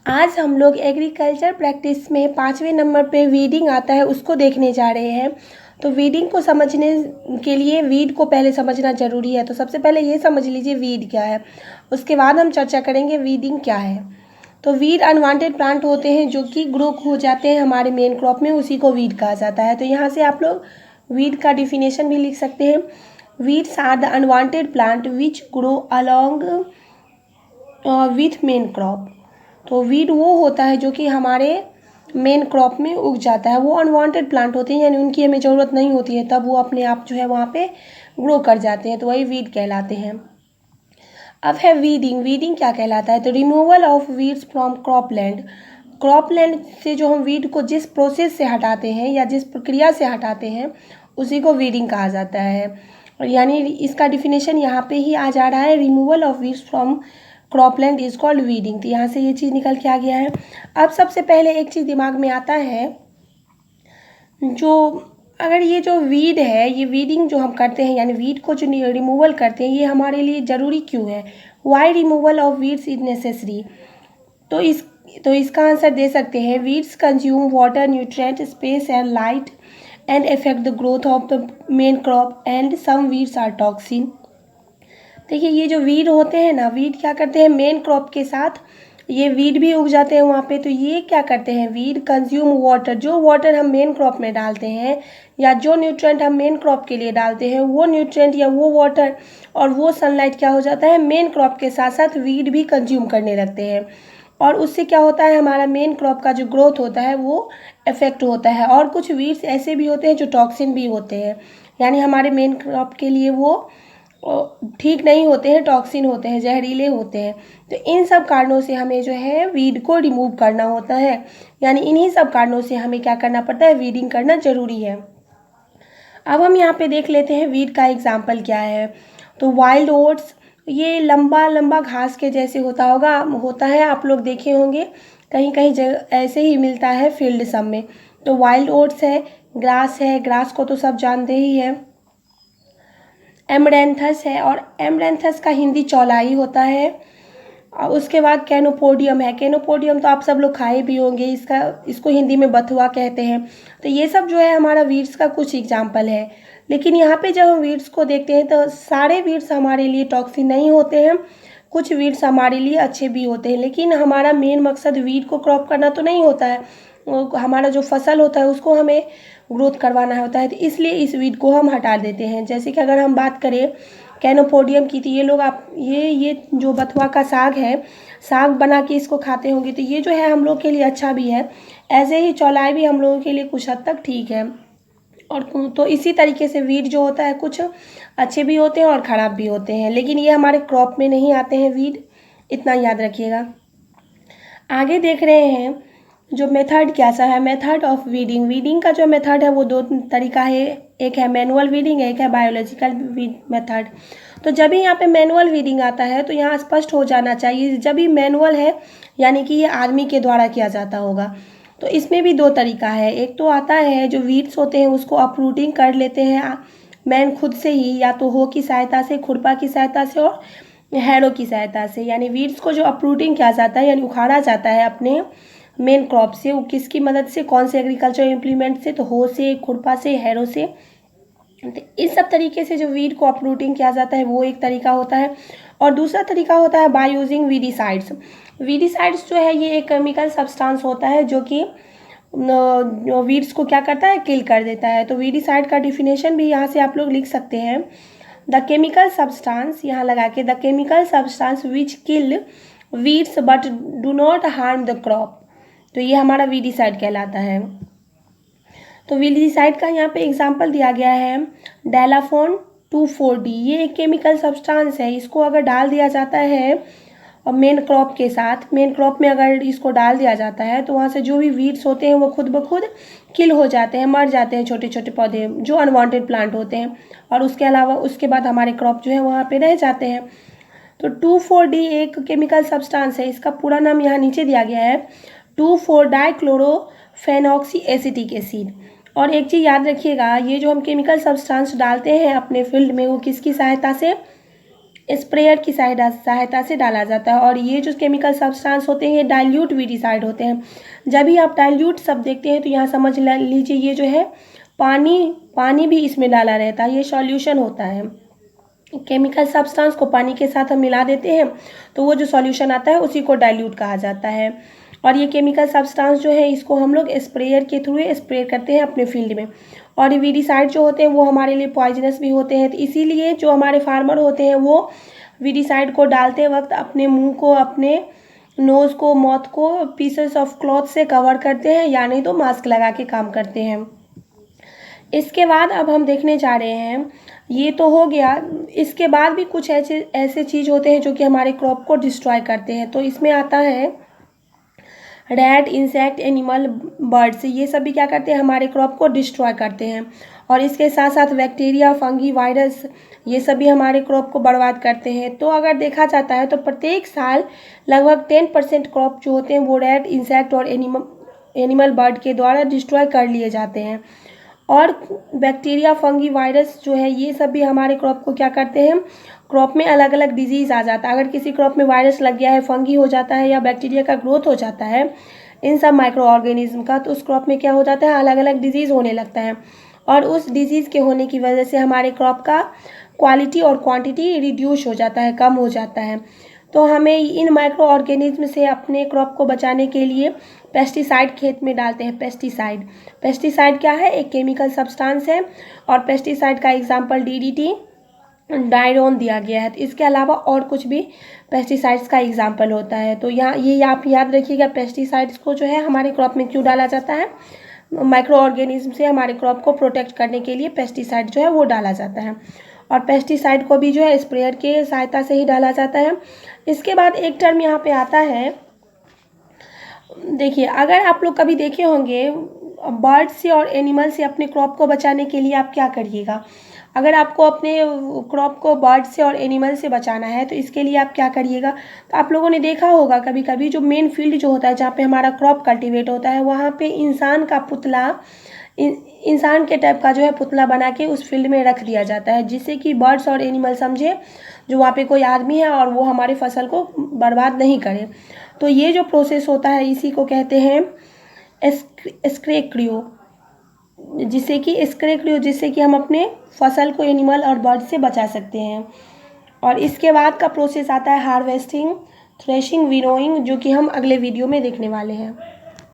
आज हम लोग एग्रीकल्चर प्रैक्टिस में 5वें नंबर पे वीडिंग आता है उसको देखने जा रहे हैं। तो वीडिंग को समझने के लिए वीड को पहले समझना ज़रूरी है। तो सबसे पहले ये समझ लीजिए वीड क्या है, उसके बाद हम चर्चा करेंगे वीडिंग क्या है। तो वीड अनवांटेड प्लांट होते हैं जो कि ग्रो हो जाते हैं हमारे मेन क्रॉप में, उसी को वीड कहा जाता है। तो यहाँ से आप लोग वीड का डिफिनेशन भी लिख सकते हैं। Weeds are the unwanted plant which grow along with main crop. तो वीड वो होता है जो कि हमारे मेन क्रॉप में उग जाता है। वो अनवांटेड प्लांट होते हैं, यानी उनकी हमें ज़रूरत नहीं होती है, तब वो अपने आप जो है वहाँ पे ग्रो कर जाते हैं, तो वही वीड कहलाते हैं। अब है वीडिंग। वीडिंग क्या कहलाता है? तो removal of weeds from cropland. Cropland से जो हम वीड को जिस प्रोसेस से हटाते हैं या जिस प्रक्रिया से हटाते हैं उसी को वीडिंग कहा जाता है। और यानी इसका डिफिनेशन यहाँ पे ही आ जा रहा है, removal of weeds from cropland is called weeding. तो यहाँ से ये चीज़ निकल के आ गया है। अब सबसे पहले एक चीज़ दिमाग में आता है, जो अगर ये जो वीड है, ये वीडिंग जो हम करते हैं यानी वीड को जो रिमूवल करते हैं, ये हमारे लिए ज़रूरी क्यों है? Why removal of weeds is necessary? तो इसका आंसर दे सकते हैं, weeds consume water, nutrient, space and light and affect the growth of the main crop and some weeds are toxin. देखिए ये जो वीड होते हैं ना, वीड क्या करते हैं, मेन क्रॉप के साथ ये वीड भी उग जाते हैं वहाँ पे। तो ये क्या करते हैं, वीड कंज्यूम वाटर, जो वाटर हम मेन क्रॉप में डालते हैं या जो न्यूट्रिएंट हम मेन क्रॉप के लिए डालते हैं, वो न्यूट्रिएंट या वो वाटर और वो सनलाइट क्या हो जाता है, मेन क्रॉप के साथ साथ वीड भी कंज्यूम करने लगते हैं। और उससे क्या होता है, हमारा मेन क्रॉप का जो ग्रोथ होता है वो इफेक्ट होता है। और कुछ वीड्स ऐसे भी होते हैं जो टॉक्सिन भी होते हैं, यानी हमारे मेन क्रॉप के लिए वो ठीक नहीं होते हैं, टॉक्सिन होते हैं, जहरीले होते हैं। तो इन सब कारणों से हमें जो है वीड को रिमूव करना होता है, यानी इन्हीं सब कारणों से हमें क्या करना पड़ता है, वीडिंग करना ज़रूरी है। अब हम यहाँ पे देख लेते हैं वीड का एग्जाम्पल क्या है। तो वाइल्ड ओट्स, ये लंबा लंबा घास के जैसे होता है, आप लोग देखे होंगे कहीं कहीं जगह ऐसे ही मिलता है फील्ड सब में। तो वाइल्ड ओट्स है, ग्रास को तो सब जानते ही हैं। एमरेंथस है, और एमरेंथस का हिंदी चौलाई होता है। और उसके बाद कैनोपोडियम है। कैनोपोडियम तो आप सब लोग खाए भी होंगे, इसको हिंदी में बथुआ कहते हैं। तो ये सब जो है हमारा वीड्स का कुछ एग्जाम्पल है। लेकिन यहाँ पे जब हम वीड्स को देखते हैं तो सारे वीड्स हमारे लिए टॉक्सिक नहीं होते हैं, कुछ वीड्स हमारे लिए अच्छे भी होते हैं। लेकिन हमारा मेन मकसद वीड को क्रॉप करना तो नहीं होता है, हमारा जो फसल होता है उसको हमें ग्रोथ करवाना होता है। तो इसलिए इस वीड को हम हटा देते हैं। जैसे कि अगर हम बात करें कैनोपोडियम की, तो ये लोग आप ये जो बथुआ का साग है, साग बना के इसको खाते होंगे, तो ये जो है हम लोग के लिए अच्छा भी है। ऐसे ही चौलाई भी हम लोगों के लिए कुछ हद तक ठीक है। और तो इसी तरीके से वीड जो होता है कुछ अच्छे भी होते हैं और ख़राब भी होते हैं, लेकिन ये हमारे क्रॉप में नहीं आते हैं वीड, इतना याद रखिएगा। आगे देख रहे हैं जो मेथड कैसा है, मेथड ऑफ वीडिंग। वीडिंग का जो मेथड है वो दो तरीका है, एक है मैनुअल वीडिंग, एक है बायोलॉजिकल मेथड। तो जब भी यहाँ पे मैनुअल वीडिंग आता है तो यहाँ स्पष्ट हो जाना चाहिए, जब भी मैनुअल है यानी कि ये आदमी के द्वारा किया जाता होगा। तो इसमें भी दो तरीका है, एक तो आता है जो वीड्स होते हैं उसको अपरूटिंग कर लेते हैं मैन खुद से ही, या तो हो की सहायता से, खुरपा की सहायता से और हैरो की सहायता से। यानी वीड्स को जो अपरूटिंग किया जाता है यानी उखाड़ा जाता है अपने मेन क्रॉप से, वो किसकी मदद से, कौन से एग्रीकल्चर इम्प्लीमेंट से, तो हो से, खुरपा से, हैरो से। तो इस सब तरीके से जो वीड को अपरूटिंग किया जाता है वो एक तरीका होता है। और दूसरा तरीका होता है बाय यूजिंग वीडीसाइड्स। वीडीसाइड्स जो है ये एक केमिकल सब्सटेंस होता है जो कि वीड्स को क्या करता है, किल कर देता है। तो वीडीसाइड का डिफिनेशन भी यहाँ से आप लोग लिख सकते हैं, द केमिकल सब्सटेंस, यहाँ लगा के, the chemical substance which kill weeds but do not harm the crop. तो ये हमारा वीडीसाइड कहलाता है। तो वीडीसाइड का यहाँ पे एग्जांपल दिया गया है डायलाफोन 2,4-D। ये एक केमिकल सब्सटेंस है, इसको अगर डाल दिया जाता है और मेन क्रॉप के साथ, मेन क्रॉप में अगर इसको डाल दिया जाता है तो वहाँ से जो भी वीड्स होते हैं वो खुद ब खुद किल हो जाते हैं, मर जाते हैं, छोटे छोटे पौधे जो अनवांटेड प्लांट होते हैं। और उसके अलावा उसके बाद हमारे क्रॉप जो है वहाँ पे रह जाते हैं। तो 2,4-D एक केमिकल सब्सटेंस है, इसका पूरा नाम यहाँ नीचे दिया गया है, 2,4-डाइक्लोरोफेनॉक्सी एसिटिक एसिड। और एक चीज़ याद रखिएगा, ये जो हम केमिकल सब्सटेंस डालते हैं अपने फील्ड में वो किसकी सहायता से, स्प्रेयर की सहायता से डाला जाता है। और ये जो केमिकल सब्सटेंस होते हैं ये डाइल्यूट वीडिसाइड होते हैं। जब भी आप डाइल्यूट शब्द देखते हैं तो यहाँ समझ लीजिए ये जो है पानी भी इसमें डाला रहता है, ये सॉल्यूशन होता है। केमिकल सब्सटेंस को पानी के साथ हम मिला देते हैं तो वो जो सॉल्यूशन आता है उसी को डाइल्यूट कहा जाता है। और ये केमिकल सब्सटेंस जो है इसको हम लोग स्प्रेयर के थ्रू स्प्रे करते हैं अपने फील्ड में। और ये वीडिसाइड जो होते हैं वो हमारे लिए पॉइजनस भी होते हैं, तो इसीलिए जो हमारे फार्मर होते हैं वो वीडिसाइड को डालते वक्त अपने मुंह को, अपने नोज़ को, माउथ को पीसेस ऑफ क्लॉथ से कवर करते हैं, या नहीं तो मास्क लगा के काम करते हैं। इसके बाद अब हम देखने जा रहे हैं, ये तो हो गया, इसके बाद भी कुछ ऐसे चीज़ होते हैं जो कि हमारे क्रॉप को डिस्ट्रॉय करते हैं। तो इसमें आता है रैट, इंसेक्ट, एनिमल, बर्ड्स, ये सब भी क्या करते हैं, हमारे क्रॉप को डिस्ट्रॉय करते हैं। और इसके साथ साथ बैक्टीरिया, फंगी, वायरस, ये सब भी हमारे क्रॉप को बर्बाद करते हैं। तो अगर देखा जाता है तो प्रत्येक साल लगभग 10% क्रॉप जो होते हैं वो रैट, इंसेक्ट और एनिमल, बर्ड के द्वारा डिस्ट्रॉय कर लिए जाते हैं। और बैक्टीरिया, फंगी, वायरस जो है ये सब भी हमारे क्रॉप को क्या करते हैं, क्रॉप में अलग अलग डिजीज़ आ जाता है। अगर किसी क्रॉप में वायरस लग गया है, फंगी हो जाता है या बैक्टीरिया का ग्रोथ हो जाता है, इन सब माइक्रो ऑर्गेनिज्म का, तो उस क्रॉप में क्या हो जाता है, अलग अलग डिजीज़ होने लगता है। और उस डिजीज़ के होने की वजह से हमारे क्रॉप का क्वालिटी और क्वांटिटी रिड्यूस हो जाता है, कम हो जाता है। तो हमें इन माइक्रो ऑर्गेनिज्म से अपने क्रॉप को बचाने के लिए पेस्टिसाइड खेत में डालते हैं। पेस्टिसाइड क्या है, एक केमिकल सब्सटेंस है। और पेस्टिसाइड का एग्जांपल डीडीटी, डायरोन दिया गया है। तो इसके अलावा और कुछ भी पेस्टिसाइड्स का एग्जांपल होता है। तो यहाँ ये आप याद रखिएगा, पेस्टिसाइड्स को जो है हमारे क्रॉप में क्यों डाला जाता है, माइक्रो ऑर्गेनिज्म से हमारे क्रॉप को प्रोटेक्ट करने के लिए पेस्टिसाइड जो है वो डाला जाता है। और पेस्टिसाइड को भी जो है स्प्रेयर के सहायता से ही डाला जाता है। इसके बाद एक टर्म यहाँ पे आता है, देखिए, अगर आप लोग कभी देखे होंगे बर्ड से और एनिमल से अपने क्रॉप को बचाने के लिए आप क्या करिएगा, अगर आपको अपने क्रॉप को बर्ड से और एनिमल से बचाना है तो इसके लिए आप क्या करिएगा, तो आप लोगों ने देखा होगा कभी कभी जो मेन फील्ड जो होता है जहाँ पे हमारा क्रॉप कल्टीवेट होता है वहाँ पे इंसान का पुतला, इंसान के टाइप का जो है पुतला बना के उस फील्ड में रख दिया जाता है, जिससे कि बर्ड्स और एनिमल समझे जो वहाँ पे कोई आदमी है और वो हमारे फसल को बर्बाद नहीं करे। तो ये जो प्रोसेस होता है इसी को कहते हैं स्क्रेक्रियो, जिससे कि हम अपने फसल को एनिमल और बर्ड से बचा सकते हैं। और इसके बाद का प्रोसेस आता है हार्वेस्टिंग, थ्रेशिंग, विनोइंग, जो कि हम अगले वीडियो में देखने वाले हैं।